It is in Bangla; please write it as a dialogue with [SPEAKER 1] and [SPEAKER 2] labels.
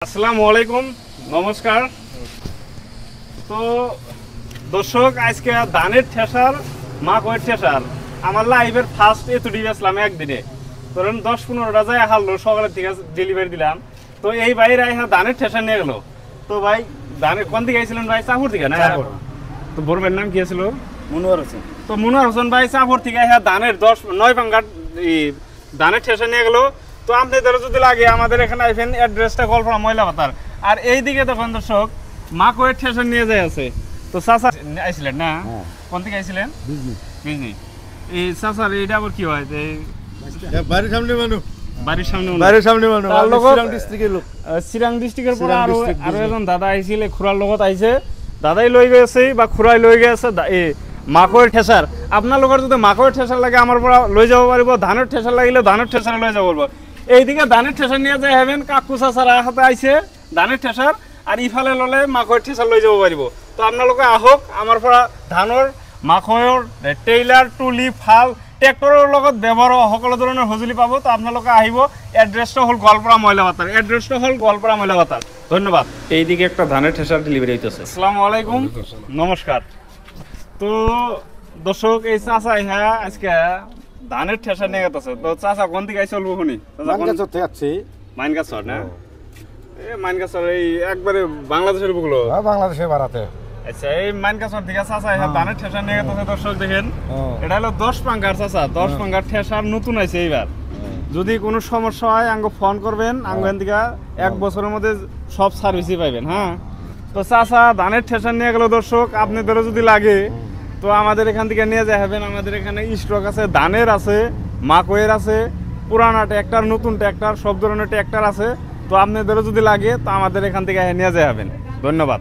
[SPEAKER 1] আসসালামু আলাইকুম, নমস্কার। তো দর্শক, আজকে ধানের ঠেসার মাকয়ের ঠেসার আমার লাইভের ফার্স্ট এতুডি বেসলাম একদিনে। ধরেন 10-15টা যায় হারলো, সকালের থেকে ডেলিভারি দিলাম। তো এই ভাইরা হ্যাঁ ধানের ঠেসা নিয়ে গেলো। তো ভাই ধানের কোন দিকে আইছিলেন ভাই? চাপুর থেকে না? তো বড়বের নাম কি ছিল?
[SPEAKER 2] মনোয়ার হোসেন।
[SPEAKER 1] তো মনোয়ার হোসেন ভাই চাপুর থেকে হ্যাঁ ধানের 9 ভাঙ্গার ধানের ঠেসা নিয়ে গেলো। তো আপনাদের যদি লাগে আমাদের এখানে আইফেন অ্যাড্রেসটা গল্পনা ময়লা পাতার। আর এইদিকে দেখুন দর্শক, মাকয়ের ঠেসা নিয়ে যায় আছে। তো চাচা আইছিলেন না? কোন থেকে আইছিলেন? বিজনি। এই চাচার এইটা আবার কি হয়?
[SPEAKER 2] বাড়ির সামনে মানুষ,
[SPEAKER 1] বাড়ির সামনে
[SPEAKER 2] বাড়ির সামনে মানুষ,
[SPEAKER 1] তার লগত
[SPEAKER 2] চিরাং ডিস্ট্রিক্টের লোক।
[SPEAKER 1] চিরাং ডিস্ট্রিক্টের পরে আরো একজন দাদা আইছিলে, খুড়ার লগত আইছে। দাদাই লই গেছে বা খুড়াই লই গেছে এই মাকয়ের ঠেসার। আপনার লোকের যদি মাকয়ের ঠেসার লাগে আমার পর লই যাব পারিব, ধানের ঠেসার লাগিলে ধানের ঠেসার লই যাব পারবো। এইদিকে ধানের ঠেসার নিয়ে যাই হবেন, কাকু চাচার হাতে আইছে ধানের ঠেসার, আর ইফালে ললে মাকয়ের ঠেসার লই যাব পারিব। তো আপনালোকে আহক আমার পৰা ধানৰ মাকয়ৰ টেইলাৰ টুলি ফাল ট্ৰেক্টৰৰ লগত ব্যৱহাৰ সকলো ধৰণৰ সঁজুলি পাব। তো আপোনালোকে আহিব। এড্ৰেছটো হ'ল গোৱালপাৰা ময়লাবাটাৰ, এড্ৰেছটো হ'ল গোৱালপাৰা ময়লাবাটাৰ। ধন্যবাদ। এইদিকে একটা ধানের ঠেসার ডেলিভারি হইতেছে। আসসালামু আলাইকুম, নমস্কার। তো দর্শক, এই চাচা হ্যাঁ আজকে ধানের ঠেসা নিয়ে গেছে। তো চাচা কোন দিকে আইছে বলবো শুনি? মাইনগাছর না? মাইনগাছর এই একবারে বাংলাদেশের বুকলো?
[SPEAKER 2] বাংলাদেশে বাড়াতে।
[SPEAKER 1] আচ্ছা, এই মাইনগাছর দিকে চাচা হ্যাঁ ধানের ঠেসা নিয়ে গেছে। দর্শক দেখেন, এটা হলো 10 পাঙ্গার চাচা, 10 পাঙ্গার ঠেসার নতুন আইছে এইবার। যদি কোনো সমস্যা হয় আঙ্গ ফোন করবেন, আঙ্গ থেকে 1 বছরের মধ্যে সব সার্ভিসই পাইবেন। হ্যাঁ, তো চাচা ধানের ঠেসা নিয়ে গেল। দর্শক, আপনাদেরও যদি লাগে তো আমাদের এখান থেকে নিয়ে যাবেন। আমাদের এখানে স্টক আছে, ধানের আছে, মাকয়ের আছে, পুরানা ট্র্যাক্টর, নতুন ট্র্যাক্টর, সব ধরনের ট্র্যাক্টর আছে। তো আপনাদেরও যদি লাগে তো আমাদের এখান থেকে নিয়ে যাবেন। ধন্যবাদ।